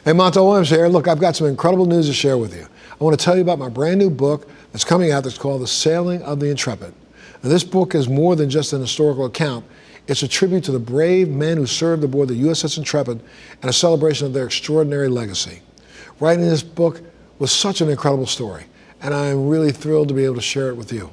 Hey, Montel Williams here. Look, I've got some incredible news to share with you. I want to tell you about my brand new book that's coming out that's called The Sailing of the Intrepid. Now, this book is more than just an historical account. It's a tribute to the brave men who served aboard the USS Intrepid and a celebration of their extraordinary legacy. Writing this book was such an incredible story, and I'm really thrilled to be able to share it with you.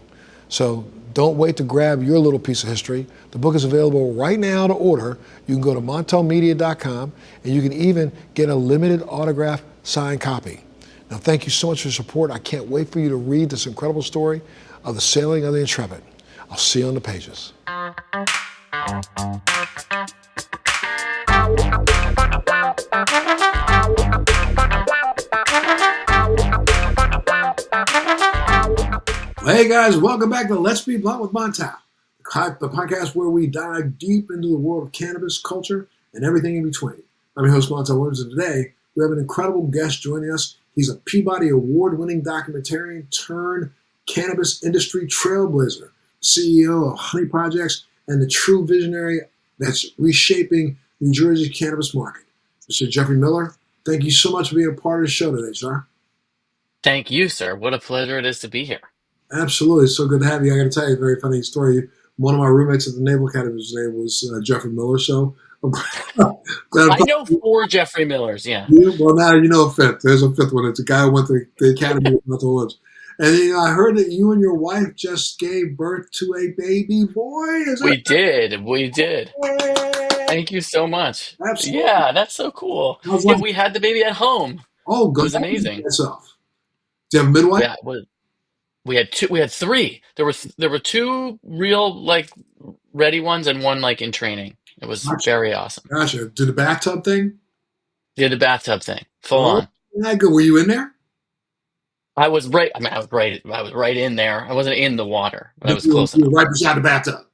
So don't wait to grab your little piece of history. The book is available right now to order. You can go to montelmedia.com, and you can even get a limited autograph signed copy. Now, thank you so much for your support. I can't wait for you to read this incredible story of the sailing of the Intrepid. I'll see you on the pages. Hey guys, welcome back to Let's Be Blunt with Montel, the podcast where we dive deep into the world of cannabis culture and everything in between. I'm your host, Montel Williams, and today we have an incredible guest joining us. He's a Peabody Award-winning documentarian turned cannabis industry trailblazer, CEO of HoneyProjects, and the true visionary that's reshaping New Jersey's cannabis market. Mr. Jeffrey Miller, thank you so much for being a part of the show today, sir. Thank you, sir. What a pleasure it is to be here. Absolutely. It's so good to have you. I got to tell you a very funny story. One of my roommates at the Naval Academy, his name was Jeffrey Miller. So I'm glad I know four Jeffrey Millers, yeah. you. Well, now you know a fifth. There's a fifth one. It's a guy who went to the Academy of Mental Woods. And I heard that you and your wife just gave birth to a baby boy. Is We that did. We did. right? Thank you so much. Absolutely. Yeah, that's so cool. How's Yeah, life? we had the baby at home. Oh, It go was ahead and amazing. yourself. Do you have a midwife? Yeah, we had two. We had three. There were two real like ready ones and one like in training. It was Gotcha. very awesome. Gotcha. Do the bathtub thing? Did the bathtub thing, full Oh, on. yeah, good. Were you in there? I was right. I mean, I was right. I was right in there. I wasn't in the water, but I You was were, close you were enough. right beside the bathtub.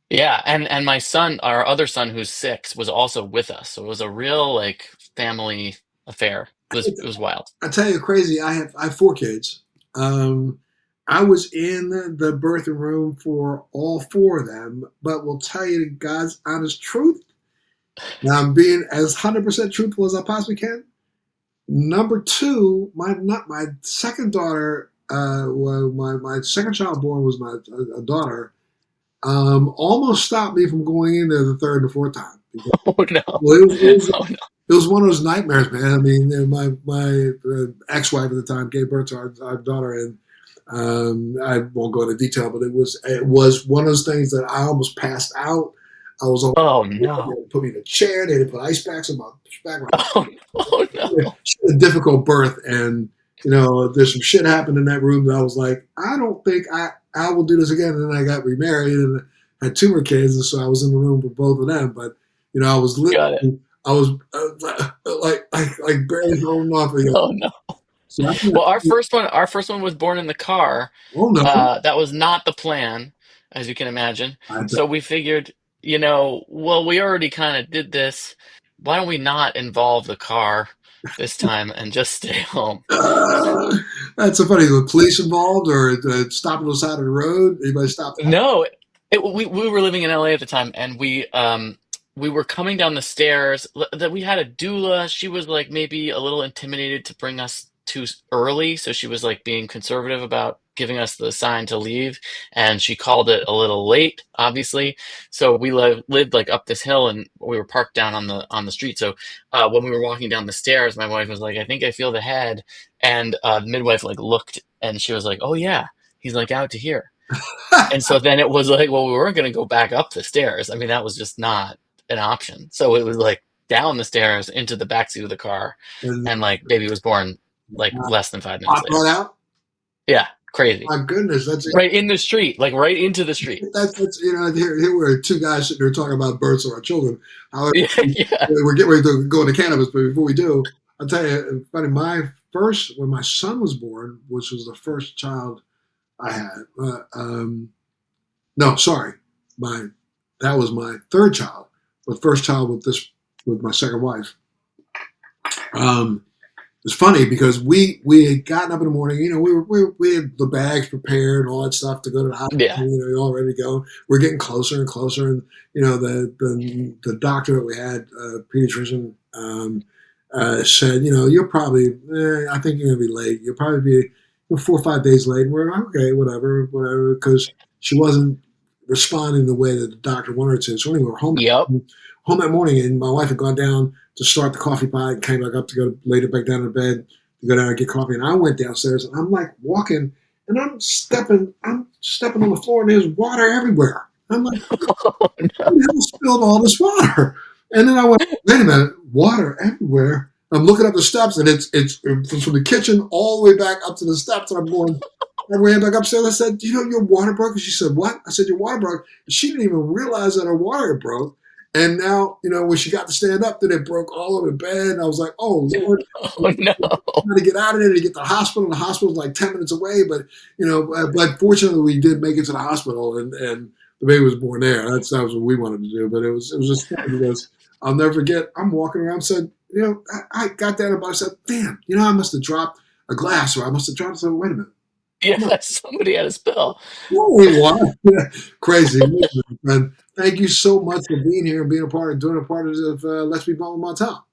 Yeah, and my son, our other son who's 6, was also with us. So it was a real like family affair. It was wild. I tell you, crazy. I have four kids. Um, I was in the birthing room for all four of them, but will tell you the God's honest truth. Now I'm being as 100% truthful as I possibly can. Number two, my second daughter, well, my second child born was my a daughter. Almost stopped me from going in there the third and the fourth time. Oh no. Well, Oh no. it was one of those nightmares, man. I mean, my ex-wife at the time gave birth to our daughter, and I won't go into detail, but it was one of those things that I almost passed out. I was on. Oh They no. put me in a chair. They had to put ice packs on my back. Oh no. Oh no. She had a difficult birth, and there's some shit happened in that room that I was like, I don't think I will do this again. And then I got remarried and had two more kids, and so I was in the room with both of them. But I was Got it. literally, I was like barely holding off. Oh no. So Well, our first one was born in the car. oh no, That was not the plan, as you can imagine. I bet. So we figured, well, we already kind of did this. Why don't we not involve the car this time and just stay home? Uh, that's so funny. The police involved or stopping on the side of the road? Anybody stop that? No, we were living in LA at the time, and we were coming down the stairs. That we had a doula. She was like maybe a little intimidated to bring us too early, so she was like being conservative about giving us the sign to leave, and she called it a little late, obviously. So we lived like up this hill, and we were parked down on the street. So when we were walking down the stairs, my wife was like, "I think I feel the head," and the midwife like looked, and she was like, "Oh yeah, he's like out to here." And so then it was like, well, we weren't going to go back up the stairs. I mean, that was just not an option. So it was like down the stairs into the backseat of the car, And and like baby was born like less than 5 minutes pop later. right out. Yeah, crazy. My goodness, that's Right in the street, like right into the street. that's here we're two guys sitting there talking about births of our children. However, Yeah, yeah. we're getting ready to go into cannabis, but before we do, I'll tell you, funny. When my son was born, which was the first child I had. No, sorry, my that was my third child, but first child with my second wife. Um, it's funny because we had gotten up in the morning. We had the bags prepared and all that stuff to go to the hospital. Yeah. You're all ready to go. We're getting closer and closer, and the doctor that we had, pediatrician, said, you're probably, I think you're going to be late. You'll probably be 4 or 5 days late. And we're okay, whatever, whatever, because she wasn't responding the way that the doctor wanted her to. So anyway, we're Yep. home that morning, and my wife had gone down to start the coffee pot and came back up to go lay it back down in bed to go down and get coffee. And I went downstairs, and I'm like walking, and I'm stepping on the floor, and there's water everywhere. I'm like, Oh, no. who the hell spilled all this water? And then I went, wait a minute, water everywhere. I'm looking up the steps, and it's from the kitchen all the way back up to the steps, and I'm going. I ran back upstairs. I said, your water broke?" And she said, "What?" I said, "Your water broke." And she didn't even realize that her water broke. And now, when she got to stand up, then it broke all over the bed. And I was like, "Oh Lord." Oh, no. Trying to get out of there to get to the hospital. The hospital's like 10 minutes away, but fortunately we did make it to the hospital, and the baby was born there. That was what we wanted to do. But it was just funny because I'll never forget. I'm walking around, said, I got down and I said, "Damn, I must have dropped a glass, or I must have dropped something. Wait a minute, Yeah, somebody had a spill. holy water, crazy." And thank you so much for being here and doing a part of Let's Be Bone with Montel.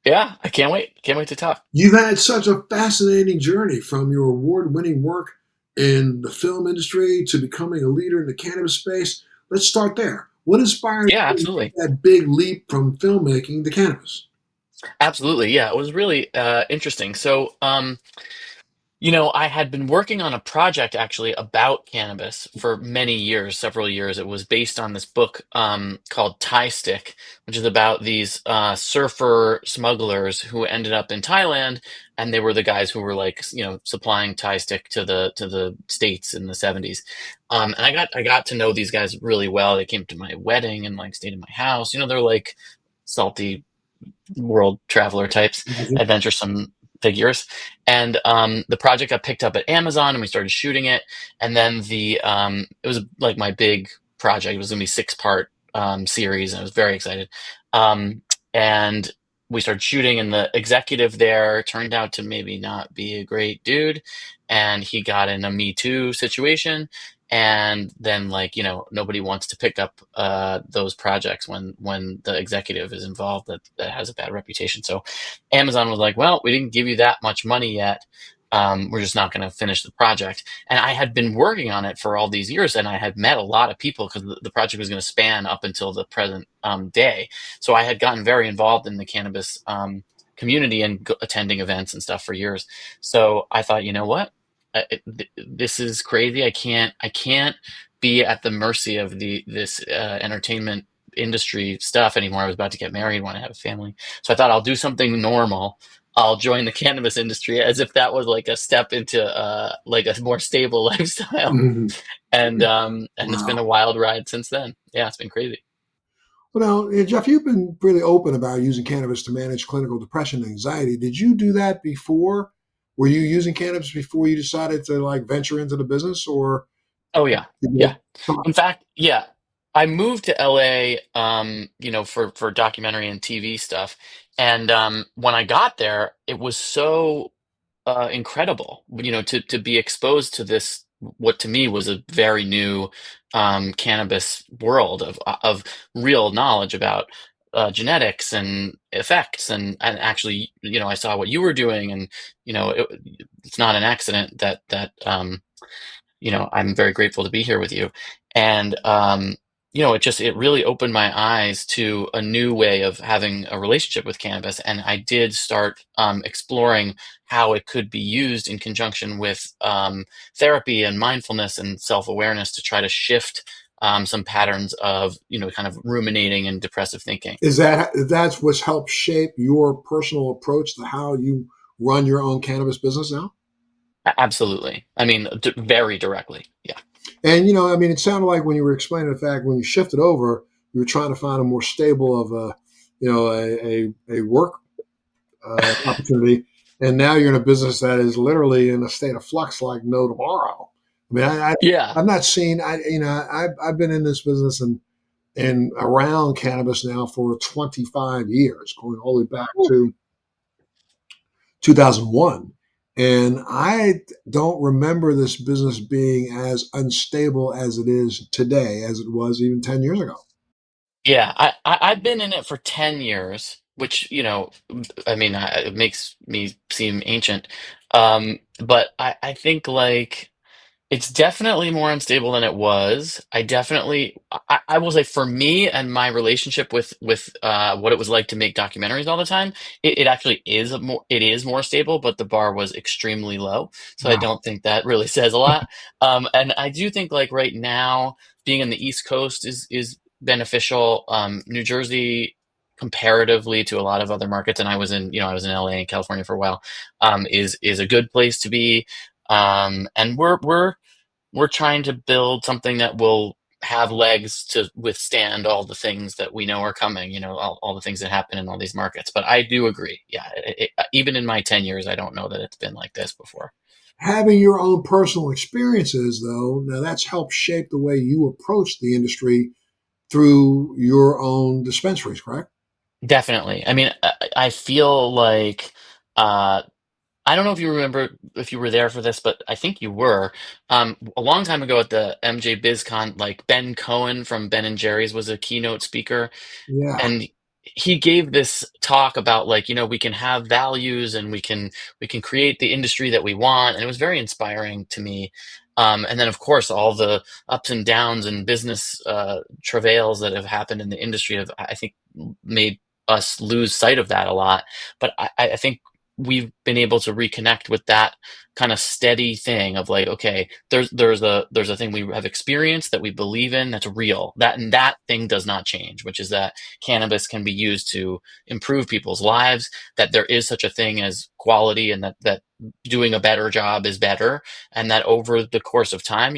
Yeah, I can't wait. Can't wait to talk. You've had such a fascinating journey from your award-winning work in the film industry to becoming a leader in the cannabis space. Let's start there. What inspired Yeah, you to make absolutely. that big leap from filmmaking to cannabis? Absolutely. Yeah, it was really interesting. So, I had been working on a project actually about cannabis for many years, several years. It was based on this book called Thai Stick, which is about these surfer smugglers who ended up in Thailand, and they were the guys who were like, supplying Thai Stick to the states in the 70s. And I got to know these guys really well. They came to my wedding and like stayed in my house. They're like salty world traveler types, adventuresome figures. And the project got picked up at Amazon, and we started shooting it. And then it was like my big project. It was gonna be 6-part series, and I was very excited. Um, and we started shooting, and the executive there turned out to maybe not be a great dude, and he got in a Me Too situation. And then, like, nobody wants to pick up those projects when the executive is involved that has a bad reputation. So Amazon was like, well, we didn't give you that much money yet. We're just not going to finish the project. And I had been working on it for all these years, and I had met a lot of people because the project was going to span up until the present day. So I had gotten very involved in the cannabis community and attending events and stuff for years. So I thought, you know what? This is crazy. I can't be at the mercy of this entertainment industry stuff anymore. I was about to get married, want to have a family, so I thought I'll do something normal. I'll join the cannabis industry as if that was like a step into like a more stable lifestyle. Mhm. And it's been a Wow. wild ride since then. Yeah, it's been crazy. Well, now, Jeff, you've been really open about using cannabis to manage clinical depression and anxiety. Did you do that before? Were you using cannabis before you decided to like venture into the business, or Oh yeah, did yeah. you? In fact, yeah, I moved to LA, for documentary and TV stuff. And when I got there, it was so incredible, to be exposed to this, what to me was a very new cannabis world of real knowledge about genetics and effects, and actually, I saw what you were doing, and it's not an accident that I'm very grateful to be here with you. And it really opened my eyes to a new way of having a relationship with cannabis. And I did start exploring how it could be used in conjunction with therapy and mindfulness and self-awareness to try to shift some patterns of, kind of ruminating and depressive thinking. That's what's helped shape your personal approach to how you run your own cannabis business now? Absolutely. I mean, very directly. Yeah. And it sounded like when you were explaining the fact when you shifted over, you were trying to find a more stable of a work opportunity, and now you're in a business that is literally in a state of flux like no tomorrow. I mean, Yeah. I've not seen I've been in this business and around cannabis now for 25 years, going all the way back to 2001. And I don't remember this business being as unstable as it is today, as it was even 10 years ago. Yeah, I've been in it for 10 years, which, I mean, it makes me seem ancient. But I think like it's definitely more unstable than it was. I will say for me and my relationship with what it was like to make documentaries all the time, it actually is more stable, but the bar was extremely low. So I Wow. don't think that really says a lot. And I do think like right now being in the East Coast is beneficial. New Jersey comparatively to a lot of other markets, and I was in LA and California for a while, is a good place to be. And we're trying to build something that will have legs to withstand all the things that we know are coming, all the things that happen in all these markets. But I do agree. Yeah. Even in my 10 years, I don't know that it's been like this before. Having your own personal experiences, though, now that's helped shape the way you approach the industry through your own dispensaries, correct? Definitely. I mean, I feel like, uh, I don't know if you remember if you were there for this, but I think you were. A long time ago at the MJ BizCon, like Ben Cohen from Ben and Jerry's was a keynote speaker, Yeah. and he gave this talk about like we can have values and we can create the industry that we want, and it was very inspiring to me. And then of course all the ups and downs and business travails that have happened in the industry have, I think, made us lose sight of that a lot. But I think we've been able to reconnect with that kind of steady thing of like, okay, there's a thing we have experienced that we believe in that's real, and that thing does not change, which is that cannabis can be used to improve people's lives, that there is such a thing as quality, and that doing a better job is better, and that over the course of time,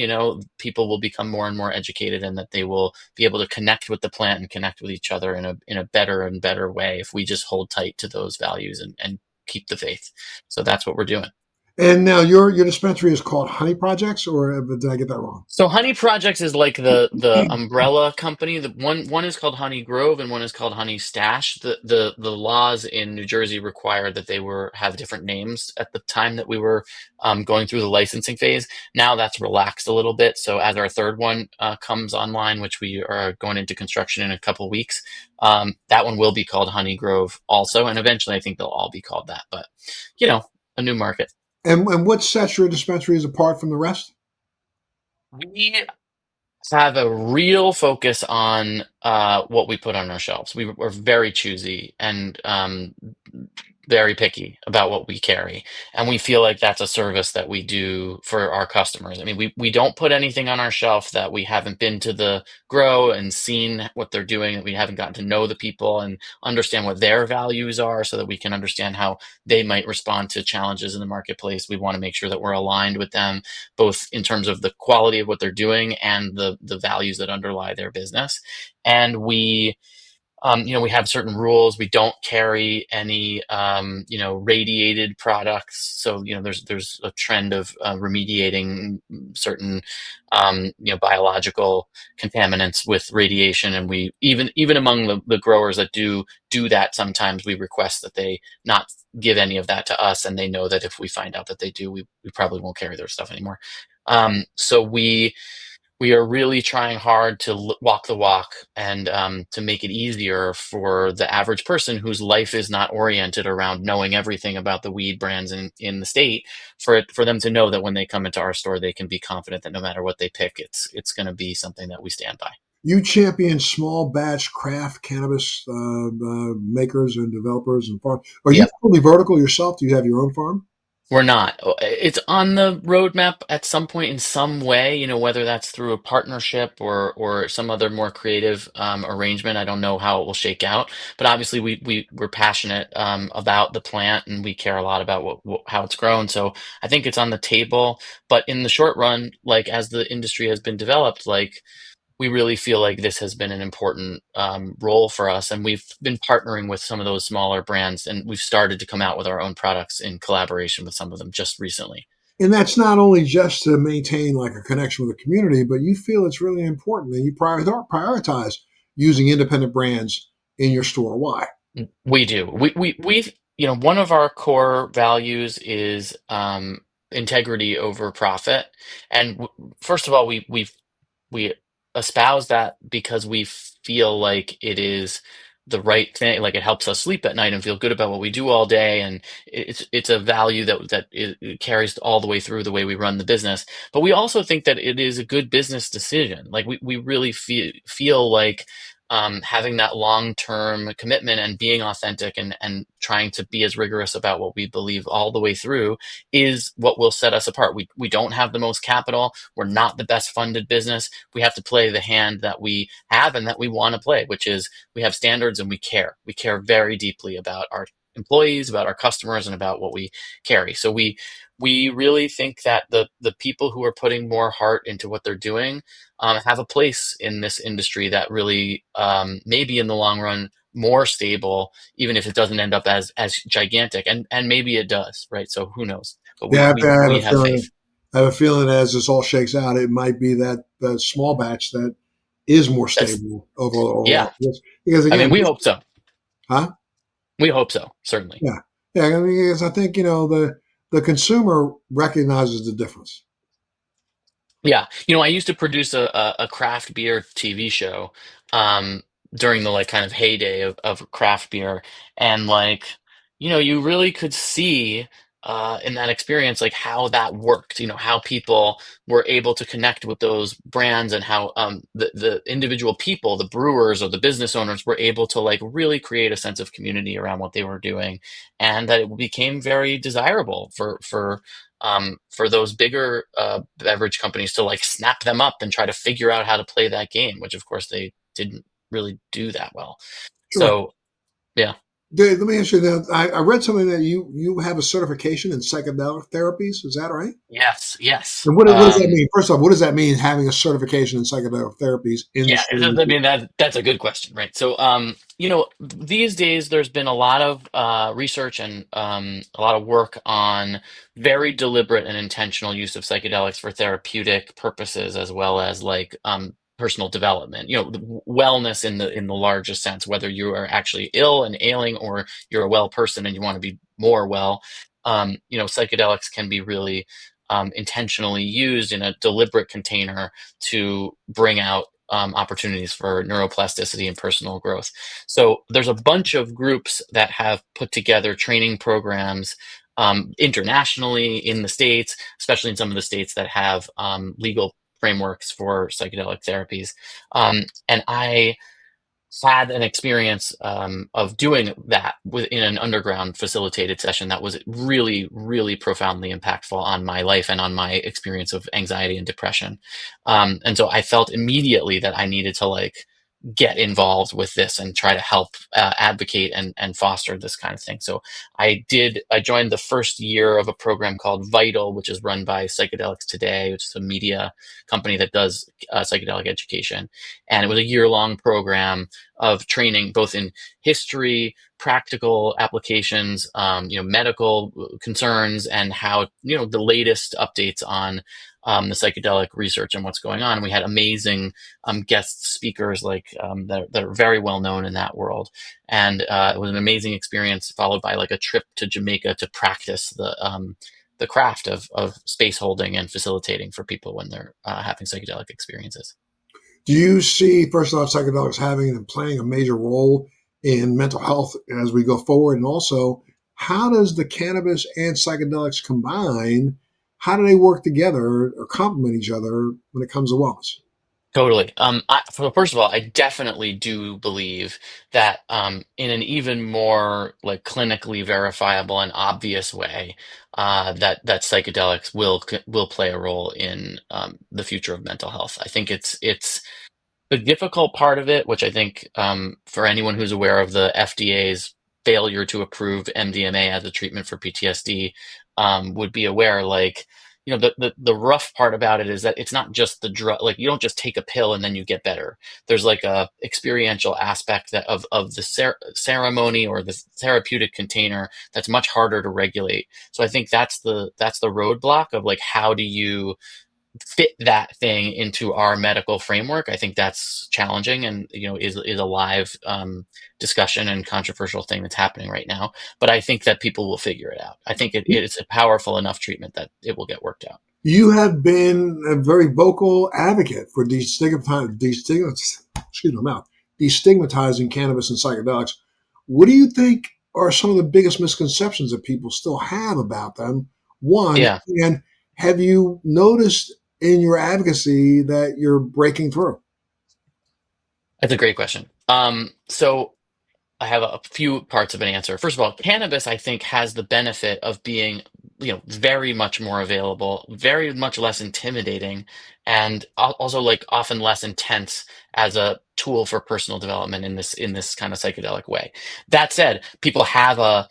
people will become more and more educated, and that they will be able to connect with the plant and connect with each other in a better and better way if we just hold tight to those values and keep the faith. So that's what we're doing. And now your dispensary is called Honey Projects, or did I get that wrong? So Honey Projects is like the umbrella company. The one is called HoneyGrove and one is called HoneyStash. The laws in New Jersey require that they have different names at the time that we were going through the licensing phase. Now that's relaxed a little bit. So as our third one comes online, which we are going into construction in a couple weeks, that one will be called HoneyGrove also, and eventually I think they'll all be called that. But a new market. And what sets your dispensaries apart from the rest? We have a real focus on what we put on our shelves. We're very choosy and very picky about what we carry, and we feel like that's a service that we do for our customers. I mean, we don't put anything on our shelf that we haven't been to the grow and seen what they're doing, that we haven't gotten to know the people and understand what their values are, so that we can understand how they might respond to challenges in the marketplace. We want to make sure that we're aligned with them, both in terms of the quality of what they're doing and the values that underlie their business. And we have certain rules. We don't carry any, radiated products. So, there's a trend of remediating certain, biological contaminants with radiation. And we even among the growers that do that, sometimes we request that they not give any of that to us, and they know that if we find out that they do, we probably won't carry their stuff anymore. So we are really trying hard to walk the walk, and to make it easier for the average person whose life is not oriented around knowing everything about the weed brands in the state, for them to know that when they come into our store, they can be confident that no matter what they pick, it's going to be something that we stand by. You champion small batch craft cannabis makers and developers and farms. Are you Yep. fully vertical yourself? Do you have your own farm? We're not. It's on the roadmap at some point in some way, whether that's through a partnership or some other more creative arrangement. I don't know how it will shake out, but obviously we're passionate about the plant, and we care a lot about how it's grown. So I think it's on the table, but in the short run, like as the industry has been developed, like we really feel like this has been an important role for us, and we've been partnering with some of those smaller brands, and we've started to come out with our own products in collaboration with some of them just recently. And that's not only just to maintain like a connection with the community, but you feel it's really important that you prioritize using independent brands in your store. Why? We do. One of our core values is integrity over profit, and first of all, we espouse that because we feel like it is. the right thing. Like it helps us sleep at night and feel good about what we do all day, and it's a value it carries all the way through the way we run the business. But we also think that it is a good business decision. Like we really feel like having that long-term commitment and being authentic and trying to be as rigorous about what we believe all the way through is what will set us apart. We don't have the most capital. We're not the best funded business. We have to play the hand that we have and that we want to play, which is we have standards and we care. We care very deeply about our employees, about our customers, and about what we carry. So we really think that the people who are putting more heart into what they're doing have a place in this industry that really maybe in the long run more stable, even if it doesn't end up as gigantic, and maybe it does, right? So who knows? But Yeah, I have we a have feeling. faith. I have a feeling as this all shakes out, it might be that the small batch that is more That's stable yeah. overall. Because I mean, again, we hope so. huh? We hope so, certainly. Yeah, yeah. I mean, because I think the consumer recognizes the difference. Yeah, I used to produce a craft beer TV show um, during the like kind of heyday of craft beer, and like you really could see in that experience like how that worked. How people were able to connect with those brands, and how the individual people, the brewers or the business owners, were able to like really create a sense of community around what they were doing, and that it became very desirable for those bigger beverage companies to like snap them up and try to figure out how to play that game, which of course they didn't really do that well. Sure. So yeah, Dave, let me ask you that. I read something that you have a certification in psychedelic therapies. Is that right? yes, yes. And what does that mean? First off, what does that mean having a certification in psychedelic therapies Yeah, industry? I mean that's a good question, right? So, these days there's been a lot of research and a lot of work on very deliberate and intentional use of psychedelics for therapeutic purposes, as well as like personal development. Wellness in the largest sense, whether you are actually ill and ailing, or you're a well person and you want to be more well. Psychedelics can be really intentionally used in a deliberate container to bring out opportunities for neuroplasticity and personal growth. So there's a bunch of groups that have put together training programs internationally in the states, especially in some of the states that have legal frameworks for psychedelic therapies. And I had an experience of doing that within an underground facilitated session that was really, really profoundly impactful on my life and on my experience of anxiety and depression. And so I felt immediately that I needed to like get involved with this and try to help advocate and foster this kind of thing. So I joined the first year of a program called Vital, which is run by Psychedelics Today, which is a media company that does psychedelic education. And it was a year-long program of training both in history, practical applications, medical concerns, and how, the latest updates on the psychedelic research and what's going on. And we had amazing guest speakers that are very well known in that world. And it was an amazing experience, followed by like a trip to Jamaica to practice the craft of space holding and facilitating for people when they're having psychedelic experiences. Do you see, first off, psychedelics having and playing a major role in mental health as we go forward? And also, how does the cannabis and psychedelics combine? How do they work together or complement each other when it comes to wellness? Totally. First of all, I definitely do believe that in an even more like clinically verifiable and obvious way, that psychedelics will play a role in the future of mental health. I think it's the difficult part of it, which I think for anyone who's aware of the FDA's failure to approve MDMA as a treatment for PTSD, would be aware, like, the rough part about it is that it's not just the drug, like, you don't just take a pill and then you get better. There's like a experiential aspect of the ceremony or the therapeutic container that's much harder to regulate. So I think that's the roadblock of like, how do you fit that thing into our medical framework? I think that's challenging, and is a live discussion and controversial thing that's happening right now. But I think that people will figure it out. I think it's a powerful enough treatment that it will get worked out. You have been a very vocal advocate for excuse my mouth, destigmatizing cannabis and psychedelics. What do you think are some of the biggest misconceptions that people still have about them? One, Yeah, and have you noticed in your advocacy that you're breaking through? that's a great question. So I have a few parts of an answer. First of all, cannabis, I think, has the benefit of being, very much more available, very much less intimidating, and also like often less intense as a tool for personal development in this kind of psychedelic way. That said, people have a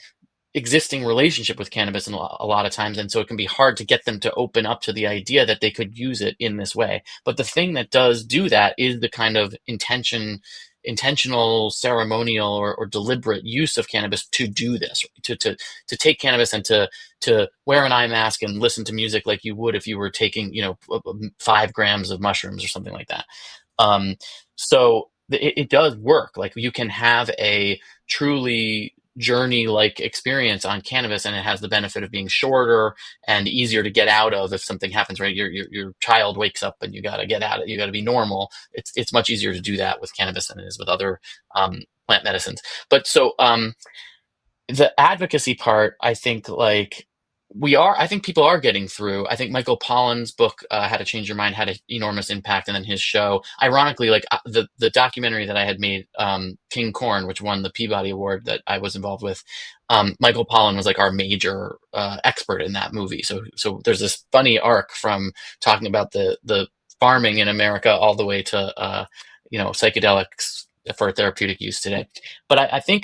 existing relationship with cannabis in a lot of times, and so it can be hard to get them to open up to the idea that they could use it in this way. But the thing that does do that is the kind of intentional, ceremonial, or deliberate use of cannabis to do this, to take cannabis and to wear an eye mask and listen to music like you would if you were taking 5 grams of mushrooms or something like that. um, so it does work. Like, you can have a truly journey like experience on cannabis, and it has the benefit of being shorter and easier to get out of if something happens, right? Your child wakes up and you got to get out of it, you got to be normal. It's much easier to do that with cannabis than it is with other plant medicines. But the advocacy part, I think, like, I think people are getting through. I think Michael Pollan's book, How to Change Your Mind, had an enormous impact. And then his show, ironically, like, the documentary that I had made, King Corn, which won the Peabody Award, that I was involved with, Michael Pollan was like our major expert in that movie. So there's this funny arc from talking about the farming in America all the way to psychedelics for therapeutic use today. But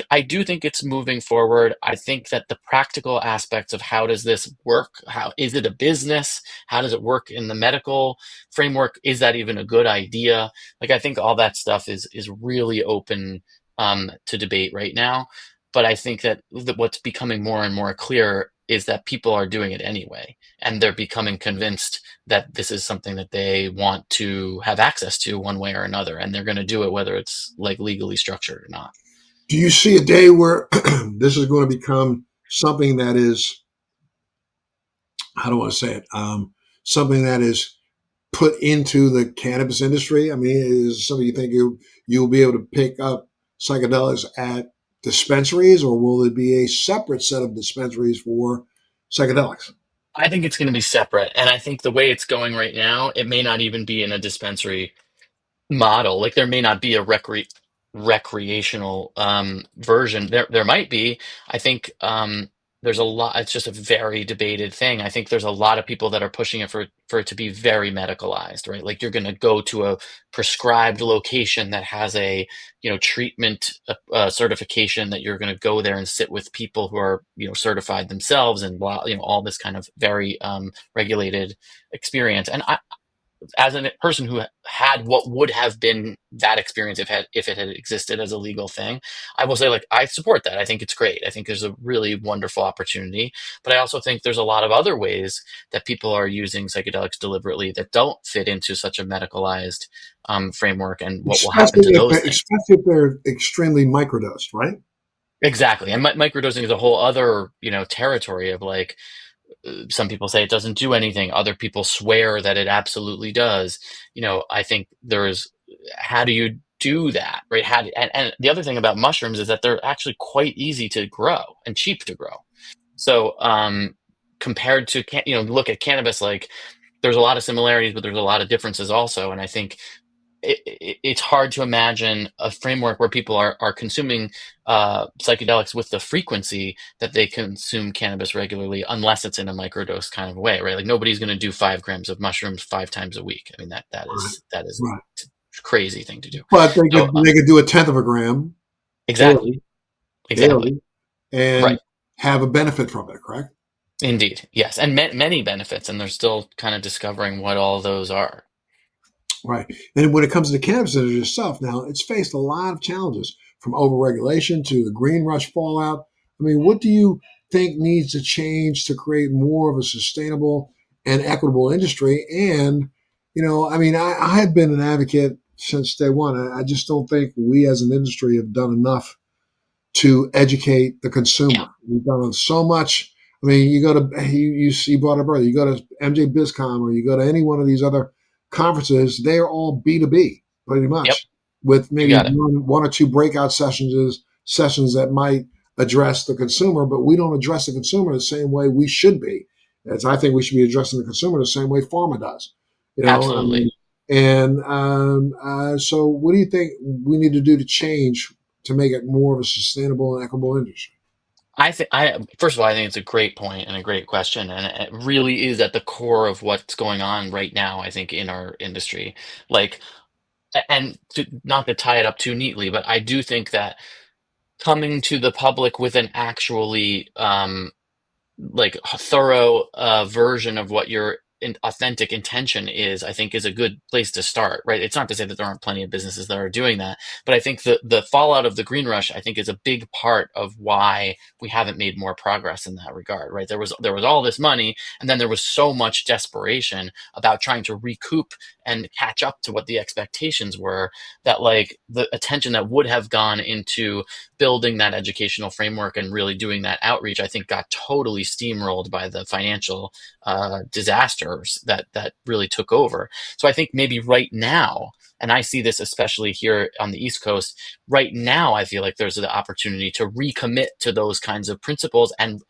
I do think it's moving forward. I think that the practical aspects of how does this work? How is it a business? How does it work in the medical framework? Is that even a good idea? Like, I think all that stuff is really open to debate right now. But I think that what's becoming more and more clear is that people are doing it anyway, and they're becoming convinced that this is something that they want to have access to one way or another, and they're going to do it whether it's like legally structured or not. Do you see a day where this is going to become something that is, how do I say it? Something that is put into the cannabis industry? I mean, is it something you think you'll be able to pick up psychedelics at dispensaries, or will it be a separate set of dispensaries for psychedelics? I think it's going to be separate, and I think the way it's going right now, it may not even be in a dispensary model. Like, there may not be a recreational version. There might be. I think there's a lot. It's just a very debated thing. I think there's a lot of people that are pushing it for it to be very medicalized, right? Like, you're going to go to a prescribed location that has a treatment certification, that you're going to go there and sit with people who are certified themselves, and blah, all this kind of very regulated experience. And as a person who had what would have been that experience if it had existed as a legal thing, I will say, like, I support that. I think it's great. I think there's a really wonderful opportunity, but I also think there's a lot of other ways that people are using psychedelics deliberately that don't fit into such a medicalized framework, and what will happen to those things. Especially if they're extremely microdosed, right? Exactly. And microdosing is a whole other territory of, like, some people say it doesn't do anything. Other people swear that it absolutely does. I think there's, how do you do that, right? And the other thing about mushrooms is that they're actually quite easy to grow and cheap to grow. So compared to, look at cannabis, like, there's a lot of similarities, but there's a lot of differences also. And I think it's hard to imagine a framework where people are consuming psychedelics with the frequency that they consume cannabis regularly, unless it's in a microdose kind of way, right? Like, nobody's going to do 5 grams of mushrooms 5 times a week. I mean, that Right, is right. a crazy thing to do. But So they could do a tenth of a gram exactly, daily, exactly, daily, and right. have a benefit from it. Correct. Indeed, yes, and many benefits, and they're still kind of discovering what all those are. Right. And when it comes to the cannabis industry itself, now it's faced a lot of challenges, from overregulation to the green rush fallout. I mean, what do you think needs to change to create more of a sustainable and equitable industry? And, I mean, I have been an advocate since day one. I just don't think we as an industry have done enough to educate the Yeah. consumer. We've done so much. I mean, you go to you brought up earlier. You go to MJ BizCon, or you go to any one of these other conferences. They are all B2B, pretty Yep. much. with You maybe got it. one or two breakout sessions that might address the consumer, but we don't address the consumer the same way we should be. As I think we should be addressing the consumer the same way pharma does. You know, I Absolutely. mean, and so what do you think we need to do to change to make it more of a sustainable and equitable industry? I think I first of all, I think it's a great point and a great question, and it really is at the core of what's going on right now, I think, in our industry. Like, and not to tie it up too neatly, but I do think that coming to the public with an actually like thorough version of what your authentic intention is, I think is a good place to start, right? It's not to say that there aren't plenty of businesses that are doing that, but I think the fallout of the green rush, I think, is a big part of why we haven't made more progress in that regard, right? There was all this money, and then there was so much desperation about trying to recoup and catch up to what the expectations were, that like the attention that would have gone into building that educational framework and really doing that outreach, I think got totally steamrolled by the financial disasters that really took over. So I think maybe right now, and I see this especially here on the East Coast, right now I feel like there's an opportunity to recommit to those kinds of principles and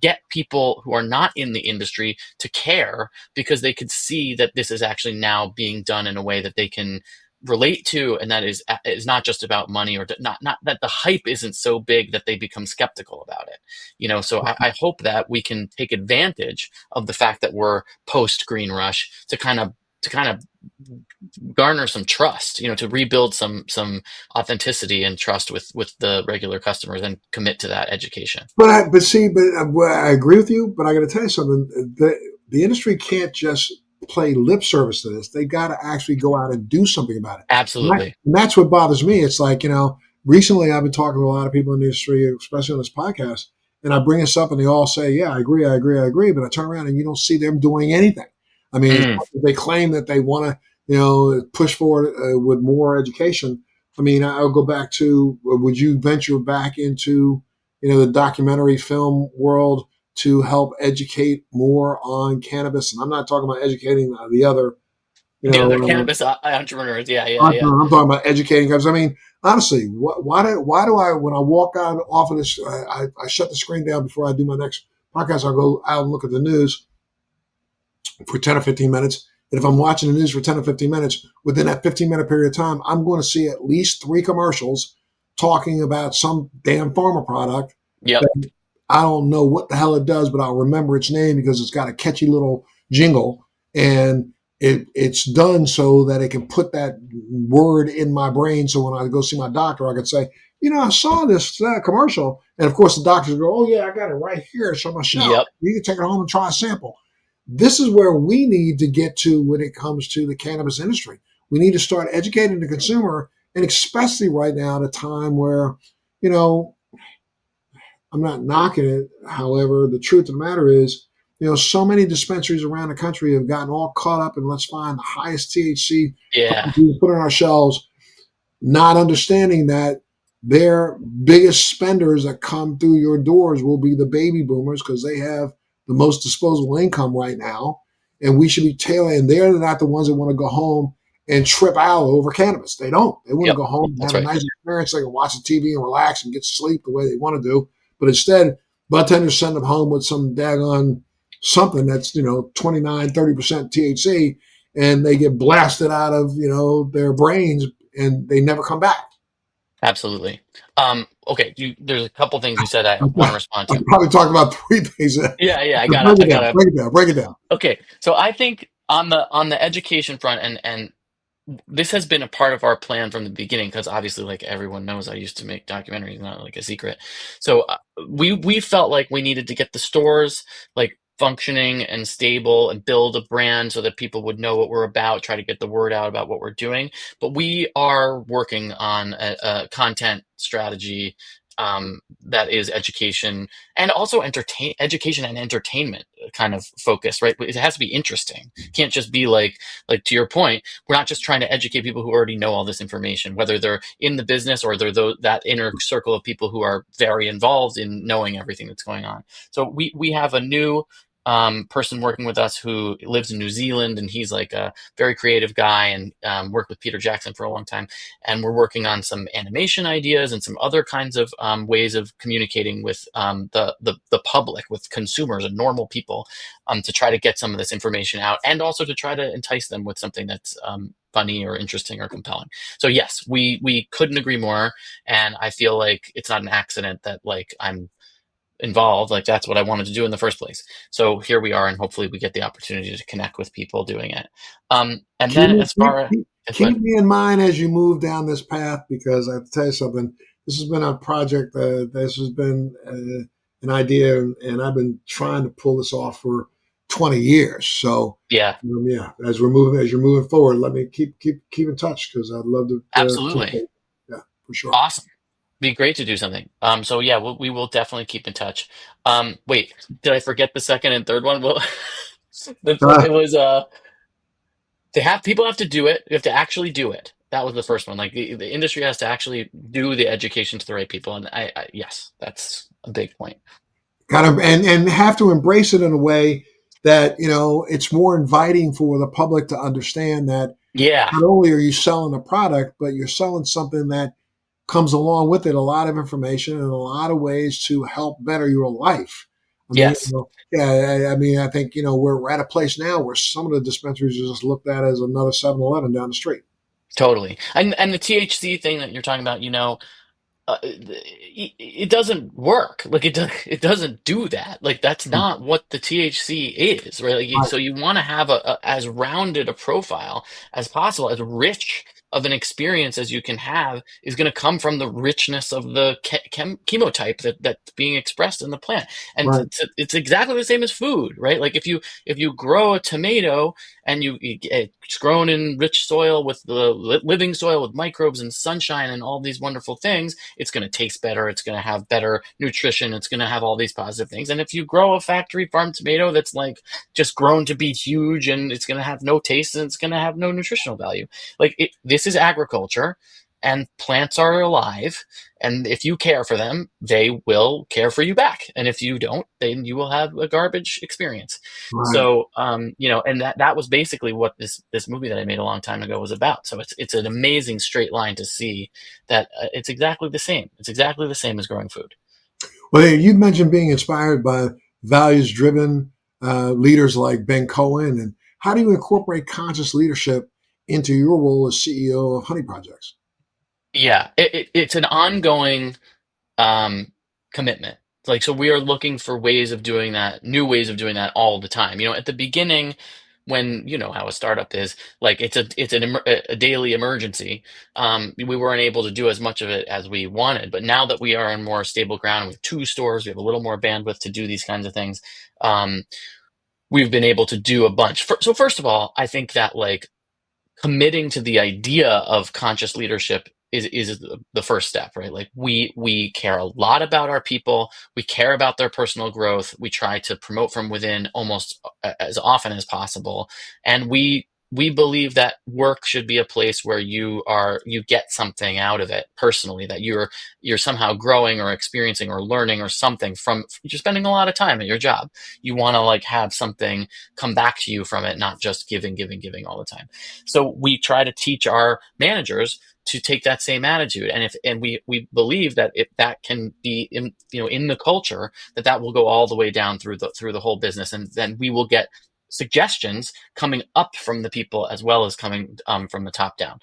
get people who are not in the industry to care, because they could see that this is actually now being done in a way that they can relate to, and that is not just about money, or not that the hype isn't so big that they become skeptical about it. So I hope that we can take advantage of the fact that we're post green rush to kind of garner some trust, to rebuild some authenticity and trust with the regular customers, and commit to that education. Well, I agree with you. But I got to tell you something: the industry can't just play lip service to this. They got to actually go out and do something about it. Absolutely. And that's what bothers me. It's like recently I've been talking to a lot of people in the industry, especially on this podcast, and I bring this up, and they all say, "Yeah, I agree, I agree, I agree." But I turn around and you don't see them doing anything. I mean, Mm. they claim that they want to, push forward with more education. I mean, I'll go back to: would you venture back into the documentary film world to help educate more on cannabis? And I'm not talking about educating the other, you The other know, cannabis entrepreneurs, yeah, yeah, I'm yeah. talking about educating because I mean, honestly, why do I when I walk out off of this, I shut the screen down before I do my next podcast. I'll go out and look at the news for 10 or 15 minutes. And if I'm watching the news for 10 or 15 minutes, within that 15-minute period of time, I'm going to see at least three commercials talking about some damn pharma product Yep. that I don't know what the hell it does, but I'll remember its name because it's got a catchy little jingle, and it's done so that it can put that word in my brain. So when I go see my doctor, I can say, I saw this commercial, and of course the doctors go, "Oh yeah, I got it right here. It's on my shelf. Yep. You can take it home and try a sample." This is where we need to get to when it comes to the cannabis industry. We need to start educating the consumer, and especially right now at a time where, you know, I'm not knocking it. However, the truth of the matter is, so many dispensaries around the country have gotten all caught up in let's find the highest THC Yeah. to put on our shelves, not understanding that their biggest spenders that come through your doors will be the baby boomers because they have the most disposable income right now. And we should be tailoring, and they're not the ones that want to go home and trip out over cannabis. They don't. They want to Yep. go home and That's have a right. nice experience. They can watch the TV and relax and get to sleep the way they want to do. But instead, bartenders send them home with some daggone something that's, 29, 30% THC, and they get blasted out of, their brains and they never come back. Absolutely. Okay. There's a couple things you said I want to respond I to. probably talked about three things. Yeah. Yeah. I gotta. Break I it down. gotta. Break it down. Break it down. Okay. So I think on the education front, and this has been a part of our plan from the beginning, because obviously, like everyone knows, I used to make documentaries, not like a secret. So we felt like we needed to get the stores like functioning and stable and build a brand so that people would know what we're about, try to get the word out about what we're doing. But we are working on a content strategy that is education and also education and entertainment kind of focus, right? It has to be interesting. It can't just be like to your point, we're not just trying to educate people who already know all this information, whether they're in the business or they're that inner circle of people who are very involved in knowing everything that's going on. So we have a new person working with us who lives in New Zealand, and he's like a very creative guy, and worked with Peter Jackson for a long time. And we're working on some animation ideas and some other kinds of ways of communicating with the public, with consumers and normal people, to try to get some of this information out, and also to try to entice them with something that's funny or interesting or compelling. So yes, we couldn't agree more, and I feel like it's not an accident that like I'm involved. Like that's what I wanted to do in the first place. So here we are, and hopefully we get the opportunity to connect with people doing it. And Keep then me, as keep, far keep, as keep me in mind as you move down this path, because I have to tell you something. This has been a project. This has been an idea, and I've been trying to pull this off for 20 years. So, yeah, yeah, as you're moving forward, let me keep in touch, because I'd love to. absolutely, Yeah, for sure. awesome. Be great to do something. So yeah, we will definitely keep in touch. Wait, did I forget the second and third one? Well, Uh, it was people have to do it. You have to actually do it. That was the first one. Like the industry has to actually do the education to the right people, and yes, that's a big point. kind of, and have to embrace it in a way that it's more inviting for the public to understand that Yeah. not only are you selling a product, but you're selling something that comes along with it, a lot of information and a lot of ways to help better your life. I mean, Yes. yeah, I mean, I think, we're at a place now where some of the dispensaries are just looked at as another 7-Eleven down the street. Totally. And the THC thing that you're talking about, it doesn't work. Like it doesn't do that. Like that's not what the THC is, right? Like Right, so you want to have a as rounded a profile as possible, as rich of an experience as you can have is going to come from the richness of the chemotype that's being expressed in the plant. And right, it's exactly the same as food, right? Like if you grow a tomato and it's grown in rich soil with the living soil with microbes and sunshine and all these wonderful things, it's going to taste better, it's going to have better nutrition, it's going to have all these positive things. And if you grow a factory farm tomato that's like just grown to be huge, and it's going to have no taste and it's going to have no nutritional value. This is agriculture, and plants are alive, and if you care for them, they will care for you back, and if you don't, then you will have a garbage experience. right. So and that was basically what this movie that I made a long time ago was about. So it's an amazing straight line to see that it's exactly the same. It's exactly the same as growing food. Well, you mentioned being inspired by values-driven leaders like Ben Cohen, and how do you incorporate conscious leadership into your role as CEO of Honey Projects? Yeah, it's an ongoing um, commitment. Like, so we are looking for ways of doing that, new ways of doing that all the time. At the beginning, when you know how a startup is, like it's a daily emergency. We weren't able to do as much of it as we wanted, but now that we are on more stable ground, we have two stores, we have a little more bandwidth to do these kinds of things. Um, we've been able to do a bunch. So first of all, I think that like committing to the idea of conscious leadership is the first step, right? Like we care a lot about our people, we care about their personal growth, we try to promote from within almost as often as possible, and we believe that work should be a place where you get something out of it personally, that you're somehow growing or experiencing or learning or something from you're spending a lot of time at your job. You want to like have something come back to you from it, not just giving all the time. So we try to teach our managers to take that same attitude, and we believe that if that can be in the culture, that will go all the way down through the whole business, and then we will get suggestions coming up from the people as well as coming from the top down.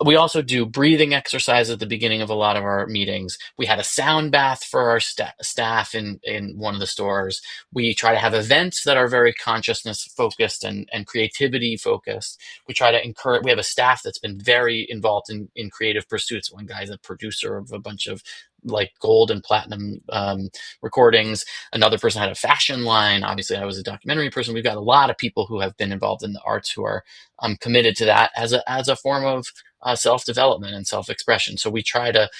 We also do breathing exercise at the beginning of a lot of our meetings. We had a sound bath for our staff in one of the stores. We try to have events that are very consciousness focused and creativity focused. We try to encourage, we have a staff that's been very involved in creative pursuits. One guy's a producer of a bunch of like gold and platinum recordings. Another person had a fashion line. Obviously, I was a documentary person. We've got a lot of people who have been involved in the arts who are committed to that as a form of self-development and self-expression. So we try to,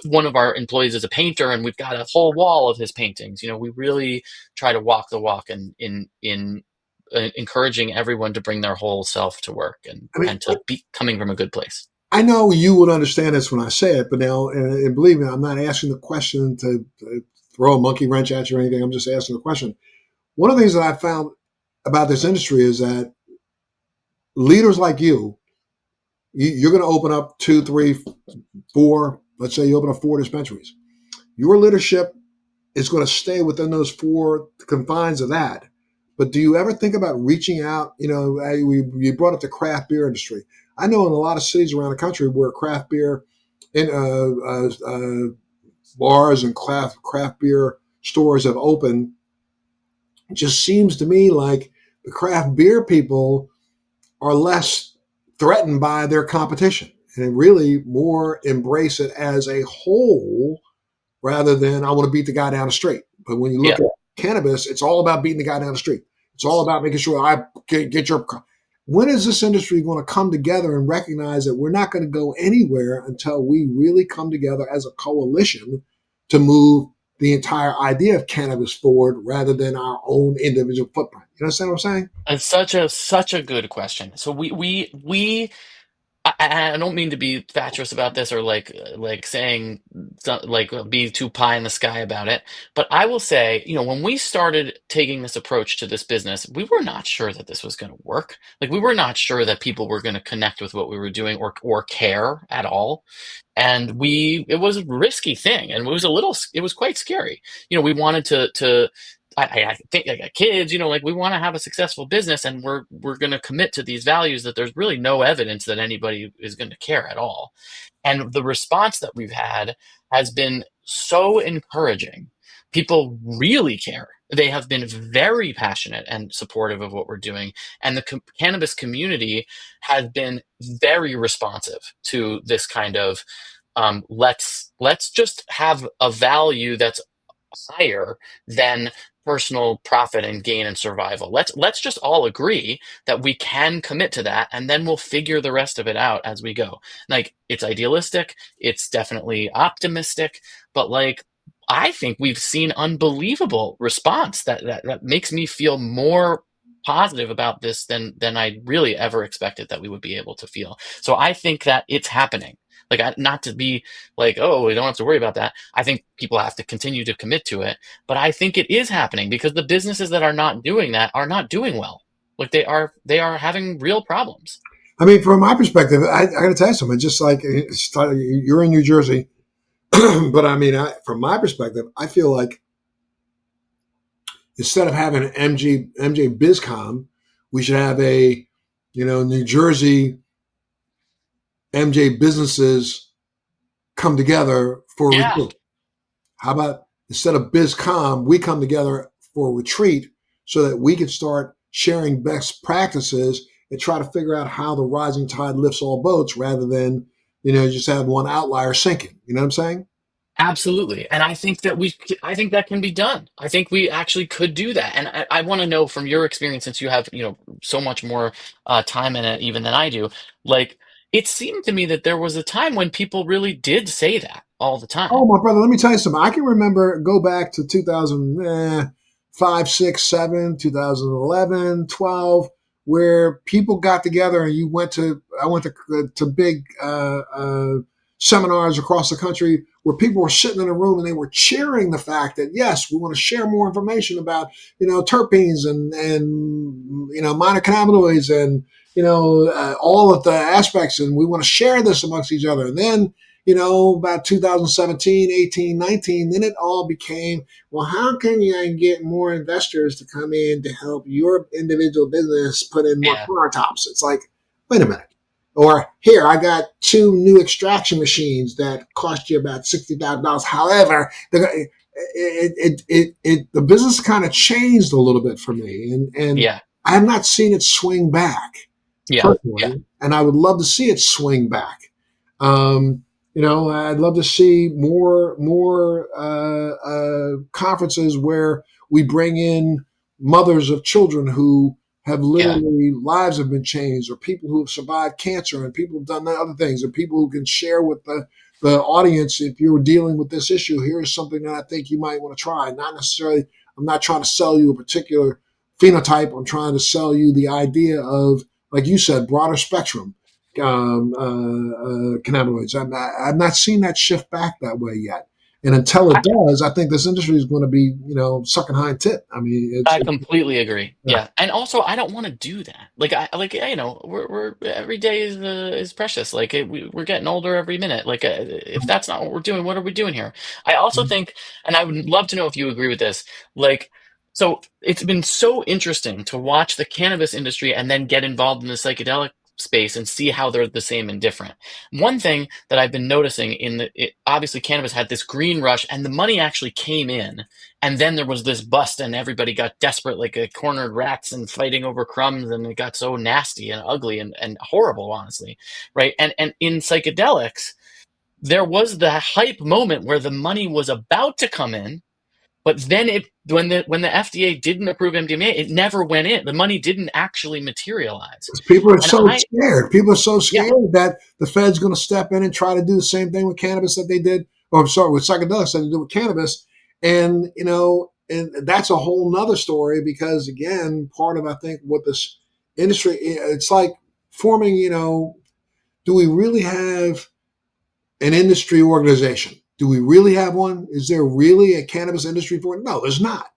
one of our employees is a painter, and we've got a whole wall of his paintings. We really try to walk the walk and in encouraging everyone to bring their whole self to work I mean, and to be coming from a good place. I know you would understand this when I say it, but now, and believe me, I'm not asking the question to throw a monkey wrench at you or anything. I'm just asking the question. one of the things that I found about this industry is that leaders like you're going to open up two, three, four. Let's say you open up four dispensaries. Your leadership is going to stay within those four confines of that. But do you ever think about reaching out? You brought up the craft beer industry. I know in a lot of cities around the country where craft beer in bars and craft beer stores have opened, it just seems to me like the craft beer people are less threatened by their competition and really more embrace it as a whole rather than I want to beat the guy down the street. But when you Yeah. look at cannabis, it's all about beating the guy down the street. It's all about making sure I get your. When is this industry going to come together and recognize that we're not going to go anywhere until we really come together as a coalition to move the entire idea of cannabis forward rather than our own individual footprint? You understand what I'm saying? It's such a good question. So we I don't mean to be fatuous about this or like saying like be too pie in the sky about it, but I will say, when we started taking this approach to this business, we were not sure that this was going to work. Like we were not sure that people were going to connect with what we were doing or care at all. And it was a risky thing, and it was quite scary. We wanted to I think I got kids, like we want to have a successful business, and we're going to commit to these values that there's really no evidence that anybody is going to care at all. And the response that we've had has been so encouraging. People really care. They have been very passionate and supportive of what we're doing. And the cannabis community has been very responsive to this kind of let's just have a value that's higher than personal profit and gain and survival. Let's just all agree that we can commit to that, and then we'll figure the rest of it out as we go. Like it's idealistic, it's definitely optimistic, but like I think we've seen unbelievable response that makes me feel more positive about this than I really ever expected that we would be able to feel. So I think that it's happening. Like not to be like, oh, we don't have to worry about that. I think people have to continue to commit to it, but I think it is happening because the businesses that are not doing that are not doing well. Like they are having real problems. I mean, from my perspective, I got to tell you something. Just like you're in New Jersey, but I mean, from my perspective, I feel like instead of having an MJ BizCom, we should have a New Jersey MJ businesses come together for a Yeah, retreat. How about instead of BizCom, we come together for a retreat so that we can start sharing best practices and try to figure out how the rising tide lifts all boats rather than just have one outlier sinking. You know what I'm saying? absolutely. And I think that can be done. I think we actually could do that. And I want to know from your experience, since you have, so much more time in it even than I do, like it seemed to me that there was a time when people really did say that all the Oh, time. my brother, let me tell you something. I can remember, go back to 2005, 6, 7, 2011, 12, where people got together and I went to big seminars across the country where people were sitting in a room and they were cheering the fact that, yes, we want to share more information about, terpenes and minor cannabinoids and, all of the aspects. And we want to share this amongst each other. And then, about 2017, 18, 19, then it all became, well, how can you get more investors to come in to help your individual business put in more Yeah, countertops? It's like, wait a minute. Or here, I got two new extraction machines that cost you about $60,000. However, the business kind of changed a little bit for me, and yeah, I have not seen it swing back yeah, yeah, personally, and I would love to see it swing back. Um, I'd love to see more conferences where we bring in mothers of children who have yeah, literally lives have been changed, or people who have survived cancer, and people who've done other things, and people who can share with the audience, if you're dealing with this issue, here's something that I think you might want to try. Not necessarily, I'm not trying to sell you a particular phenotype. I'm trying to sell you the idea of, like you said, broader spectrum cannabinoids. I've not seen that shift back that way yet. And until it I, does, I think this industry is going to be, sucking hind tit. I mean, I completely agree. yeah. Yeah, and also I don't want to do that. Like we're every day is precious. Like we're getting older every minute. Like if that's not what we're doing, what are we doing here? I also think, and I would love to know if you agree with this. Like, so it's been so interesting to watch the cannabis industry and then get involved in the psychedelic space and see how they're the same and different. One thing that I've been noticing obviously cannabis had this green rush and the money actually came in, and then there was this bust, and everybody got desperate, like cornered rats and fighting over crumbs, and it got so nasty and ugly and horrible, honestly, right? And in psychedelics, there was the hype moment where the money was about to come in, but then when the FDA didn't approve MDMA, it never went in. The money didn't actually materialize, People are and so scared. People are so yeah, scared that the Fed's going to step in and try to do the same thing with cannabis that they did, or sorry, with psychedelics that they did with cannabis. And, and that's a whole nother story because, again, part of, I think, what this industry, it's like forming, do we really have an industry organization? Do we really have one? Is there really a cannabis industry for it? No, there's not.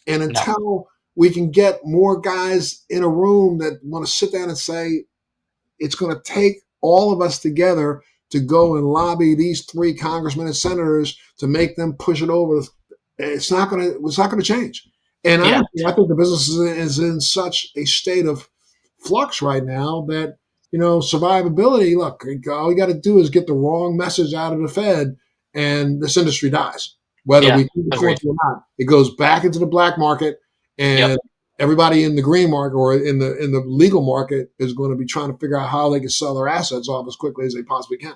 And no, until we can get more guys in a room that want to sit down and say, it's going to take all of us together to go and lobby these three congressmen and senators to make them push it over. It's not going to change. And yeah, honestly, I think the business is in such a state of flux right now that, survivability, look, all you got to do is get the wrong message out of the Fed and this industry dies. Whether yeah, we keep it agreed. or not, it goes back into the black market, Yep. and everybody in the green market or in the legal market is going to be trying to figure out how they can sell their assets off as quickly as they possibly can.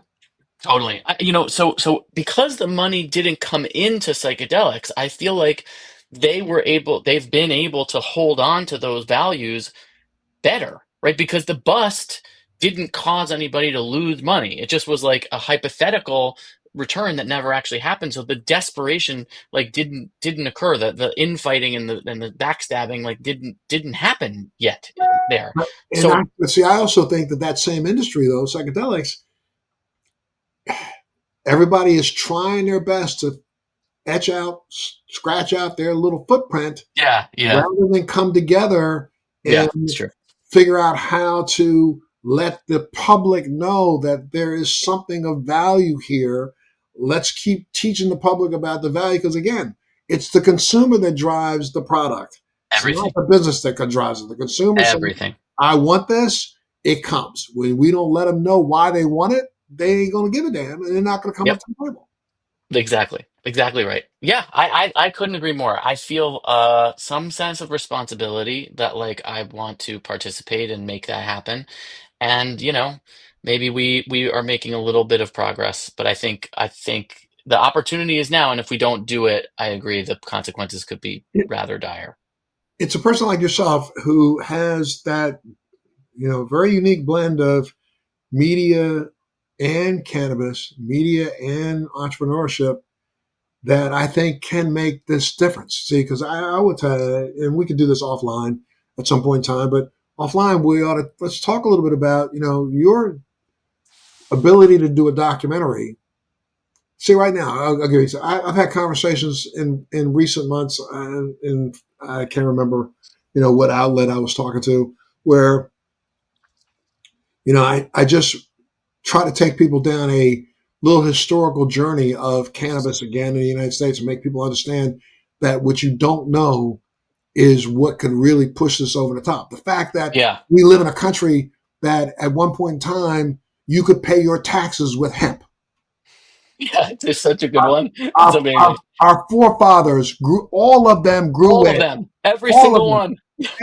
Totally. So because the money didn't come into psychedelics, I feel like they've been able to hold on to those values better, right? Because the bust didn't cause anybody to lose money. It just was like a hypothetical return that never actually happened. So the desperation like didn't occur. The infighting and the backstabbing like didn't happen yet there. And So I also think that same industry, though, psychedelics, everybody is trying their best to etch out, scratch out their little footprint yeah, yeah, rather than come together yeah, and it's true. figure out how to let the public know that there is something of value here. Let's keep teaching the public about the value because, again, it's the consumer that drives the product. It's not Everything. the business that drives it. The consumer says, Everything. I want this, it comes. When we don't let them know why they want it, they ain't going to give a damn and they're not going to come up Yep. to the table. Exactly. Exactly right. Yeah, I couldn't agree more. I feel some sense of responsibility that like I want to participate and make that happen. And maybe we are making a little bit of progress, but I think the opportunity is now, and if we don't do it, I agree the consequences could be rather dire. It's a person like yourself who has that, very unique blend of media and cannabis, media and entrepreneurship that I think can make this difference. See, because I would tell you, and we could do this offline at some point in time, but offline we ought to let's talk a little bit about your ability to do a documentary. See, right now, I'll give you. I've had conversations in recent months, and I can't remember, what outlet I was talking to, where I just try to take people down a little historical journey of cannabis again in the United States and make people understand that what you don't know is what could really push this over the top. The fact that Yeah. we live in a country that at one point in time you could pay your taxes with hemp. Yeah, it's such a good Our, one. It's our, amazing. our, our forefathers grew, all of them grew All of it, them. Every all of single them. one.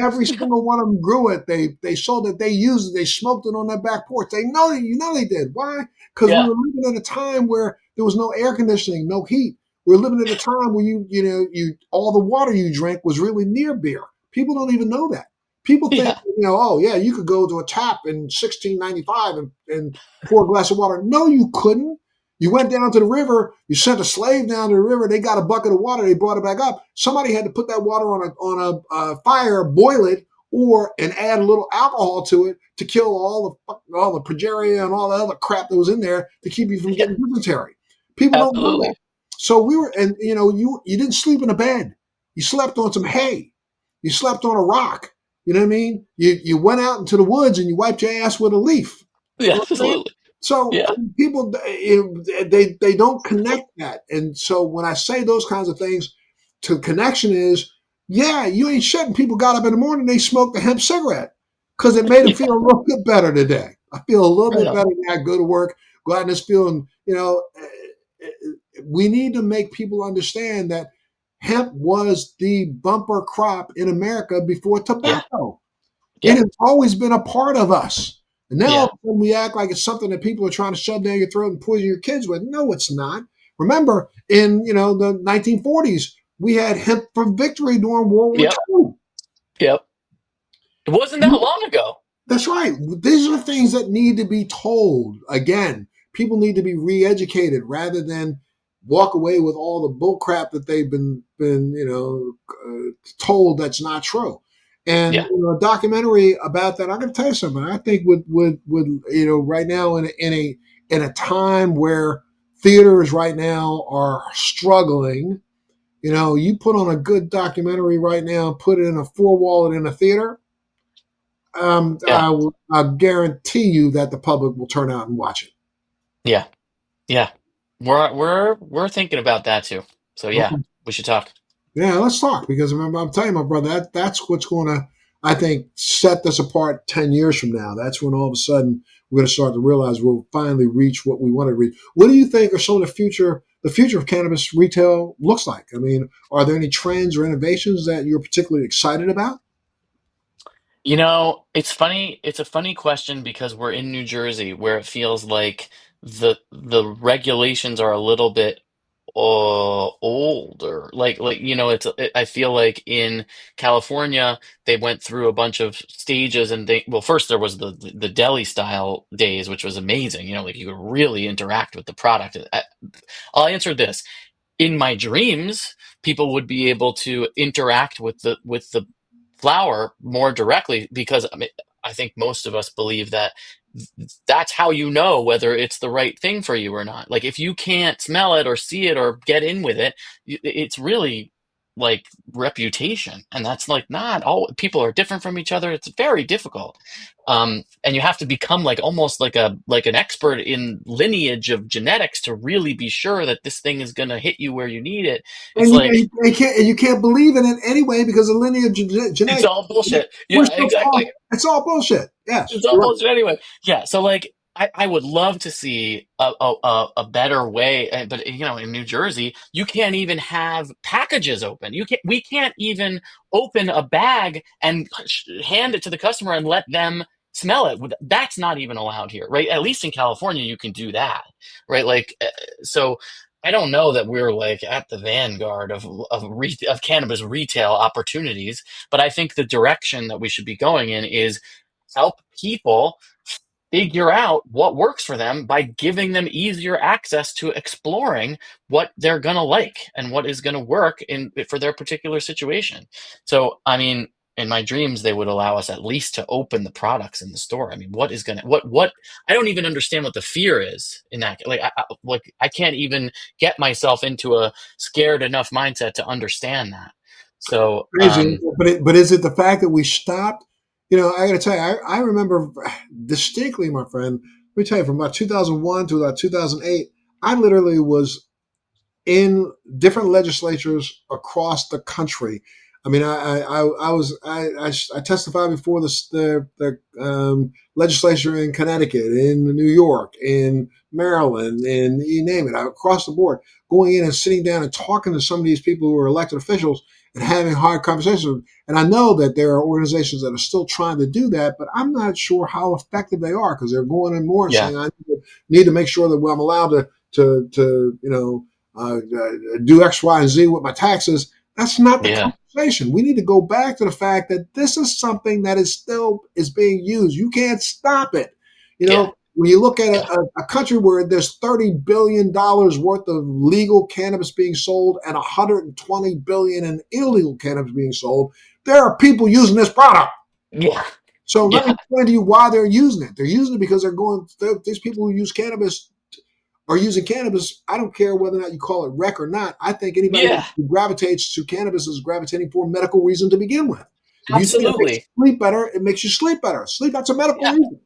Every single one of them grew it. They sold it. They used it. They smoked it on their back porch. They know that they did. Why? Because we Yeah. were living at a time where there was no air conditioning, no heat. We were living at a time where you all the water you drank was really near beer. People don't even know that. People think, Yeah. oh yeah, you could go to a tap in 1695 and pour a glass of water. No, you couldn't. You went down to the river. You sent a slave down to the river. They got a bucket of water. They brought it back up. Somebody had to put that water on a fire, boil it, and add a little alcohol to it to kill all the progeria and all the other crap that was in there to keep you from Yeah. getting dysentery. People don't know that. Absolutely. So we were, and you didn't sleep in a bed. You slept on some hay. You slept on a rock. You know what I mean? You went out into the woods and you wiped your ass with a leaf. Yeah, You know what I'm saying? absolutely. So Yeah, people they don't connect that, and so when I say those kinds of things, to connection is, yeah, you ain't shitting. People got up in the morning, they smoked a hemp cigarette because it made them yeah, feel a little bit better today. I feel a little right bit on. better when I go to work, go out in this field, and we need to make people understand that hemp was the bumper crop in America before Yeah, tobacco. It yeah, has always been a part of us. And now yeah, when we act like it's something that people are trying to shove down your throat and poison your kids with, no, it's not. Remember, in the 1940s, we had hemp for victory during World War yep, II. yep. It wasn't that long ago. That's right. These are things that need to be told. Again, people need to be re-educated rather than walk away with all the bull crap that they've been told that's not true. And Yeah, a documentary about that, I'm going to tell you something. I think would right now in a time where theaters right now are struggling. You put on a good documentary right now, put it in a four wall in a theater, yeah, I guarantee you that the public will turn out and watch it. yeah, yeah. We're thinking about that too. So yeah, Okay. we should talk. Yeah, let's talk because I'm telling you, my brother, that's what's going to, I think, set this apart 10 years from now. That's when all of a sudden we're going to start to realize we'll finally reach what we want to reach. What do you think are some of the future of cannabis retail looks like? I mean, are there any trends or innovations that you're particularly excited about? It's funny. It's a funny question because we're in New Jersey, where it feels like the regulations are a little bit older. I feel like in California they went through a bunch of stages, and first there was the deli style days, which was amazing. Like you could really interact with the product. I'll answer this in my dreams, people would be able to interact with the flower more directly because I think most of us believe that that's how you know whether it's the right thing for you or not. Like if you can't smell it or see it or get in with it, it's really like reputation, and that's like not all people are different from each other. It's very difficult, and you have to become like almost like an expert in lineage of genetics to really be sure that this thing is going to hit you where you need it. It's And like you can't believe in it anyway because of lineage it's genetics. all bullshit. We're Yeah, so far. exactly. It's all bullshit. Yes, It's all you're right. bullshit anyway. Yeah, so like I would love to see a better way, but in New Jersey, you can't even have packages open. We can't even open a bag and hand it to the customer and let them smell it. That's not even allowed here, right? At least in California, you can do that, right? So I don't know that we're like at the vanguard of cannabis retail opportunities, but I think the direction that we should be going in is help people figure out what works for them by giving them easier access to exploring what they're going to like and what is going to work in for their particular situation. So, I mean, in my dreams they would allow us at least to open the products in the store. I mean, what is going to what I don't even understand what the fear is in that. I can't even get myself into a scared enough mindset to understand that. So, Crazy, but is it the fact that we stopped? I got to tell you, I remember distinctly, my friend. Let me tell you, from about 2001 to about 2008, I literally was in different legislatures across the country. I mean, I testified before the legislature in Connecticut, in New York, in Maryland, and you name it, across the board, going in and sitting down and talking to some of these people who are elected officials and having hard conversations. And I know that there are organizations that are still trying to do that, but I'm not sure how effective they are because they're going in more and yeah, saying, I need to make sure that I'm allowed to do X, Y, and Z with my taxes. That's not the yeah, conversation. We need to go back to the fact that this is something that is being used. You can't stop it. yeah, When you look at yeah, a country where there's $30 billion worth of legal cannabis being sold and 120 billion in illegal cannabis being sold, there are people using this product. yeah, So let me yeah, explain to you why they're using it. They're using it because these people who use cannabis are using cannabis. I don't care whether or not you call it rec or not. I think anybody Yeah, who gravitates to cannabis is gravitating for a medical reason to begin with. If you think it makes absolutely. you sleep better, it makes you sleep better. Sleep, that's a medical Yeah. reason.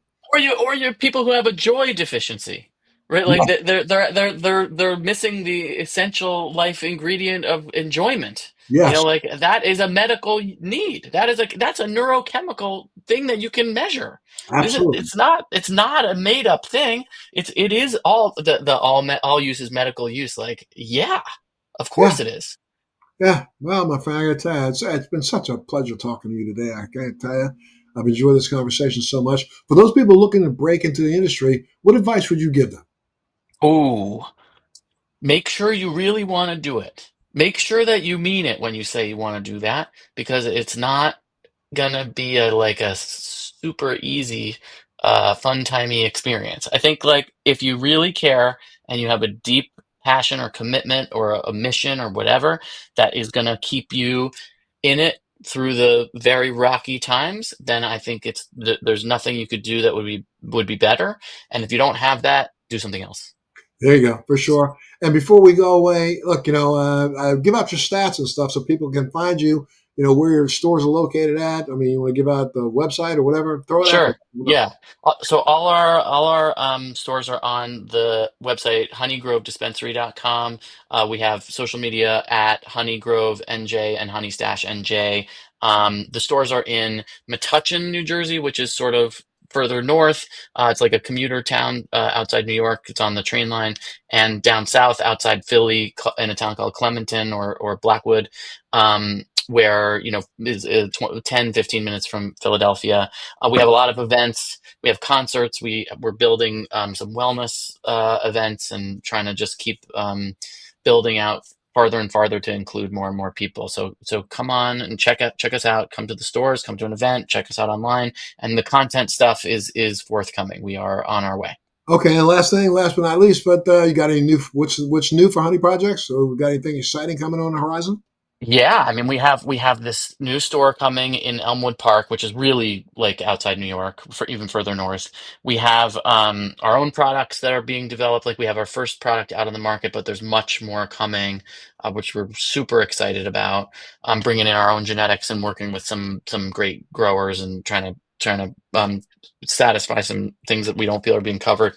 Or you people who have a joy deficiency, right? Like Yeah. they're missing the essential life ingredient of enjoyment. Yes, Like that is a medical need. That's a neurochemical thing that you can measure. absolutely. It's not a made up thing. It is all all use is medical use. Like, yeah, of Yeah. course it is. Yeah. Well, my friend, I got to tell you, it's been such a pleasure talking to you today. I can't tell you. I've enjoyed this conversation so much. For those people looking to break into the industry, what advice would you give them? Ooh, make sure you really want to do it. Make sure that you mean it when you say you want to do that, because it's not gonna be a super easy, fun timey experience. I think like if you really care and you have a deep passion or commitment or a mission or whatever that is gonna keep you in it through the very rocky times, then I think there's nothing you could do that would be better. And if you don't have that, do something else. There you go, for sure. And before we go away, look, give out your stats and stuff so people can find you, where your stores are located at. I mean, you want to give out the website or whatever, throw it out there. Sure. Yeah. So all our stores are on the website honeygroveddispensary.com. We have social media at HoneyGrove NJ and HoneyStash NJ. The stores are in Metuchen, New Jersey, which is sort of further north. It's like a commuter town outside New York. It's on the train line, and down south outside Philly, in a town called Clementon or Blackwood, where is 10, 15 minutes from Philadelphia. We have a lot of events. We have concerts. We're building some wellness events and trying to just keep building out farther and farther to include more and more people. So come on and check us out. Come to the stores. Come to an event. Check us out online. And the content stuff is forthcoming. We are on our way. Okay, and last thing, last but not least, but you got any new? What's new for Honey Projects? So we got anything exciting coming on the horizon? Yeah, I mean we have this new store coming in Elmwood Park, which is really like outside New York, for even further north. We have our own products that are being developed. Like we have our first product out on the market, but there's much more coming, which we're super excited about. Bringing in our own genetics and working with some great growers and trying to satisfy some things that we don't feel are being covered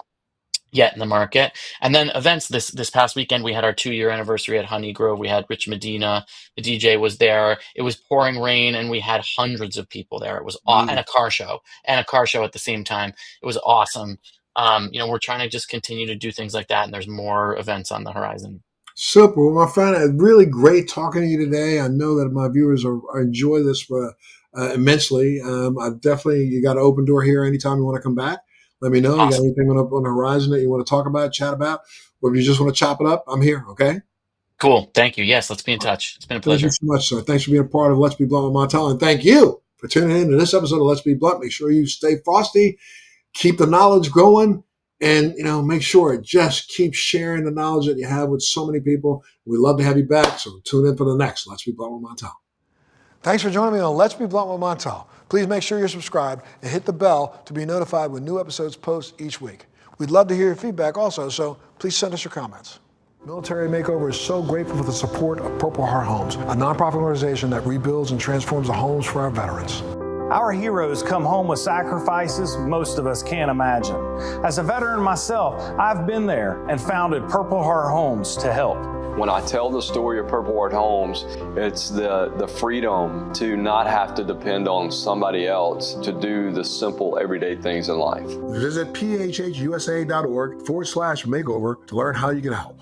yet in the market. And then events this past weekend, we had our 2-year anniversary at Honey Grove. We had Rich Medina, the DJ was there. It was pouring rain and we had hundreds of people there. It was and Wow. a car show at the same time. It was awesome. We're trying to just continue to do things like that, and there's more events on the horizon. Super. Well, my friend, really great talking to you today. I know that my viewers enjoy this immensely. You got an open door here anytime you want to come back. Let me know. You got Awesome. anything on the horizon that you want to talk about, chat about, or if you just want to chop it up, I'm here. Okay. Cool. Thank you. Yes, let's be in touch. It's been a Thank you pleasure. so much, sir. Thanks for being a part of Let's Be Blunt with Montel, and thank you for tuning in to this episode of Let's Be Blunt. Make sure you stay frosty, keep the knowledge going, and make sure it just keep sharing the knowledge that you have with so many people. We love to have you back, so tune in for the next Let's Be Blunt with Montel. Thanks for joining me on Let's Be Blunt with Montel. Please make sure you're subscribed and hit the bell to be notified when new episodes post each week. We'd love to hear your feedback also, so please send us your comments. Military Makeover is so grateful for the support of Purple Heart Homes, a nonprofit organization that rebuilds and transforms the homes for our veterans. Our heroes come home with sacrifices most of us can't imagine. As a veteran myself, I've been there and founded Purple Heart Homes to help. When I tell the story of Purple Heart Homes, it's the freedom to not have to depend on somebody else to do the simple everyday things in life. Visit phhusa.org/makeover to learn how you can help.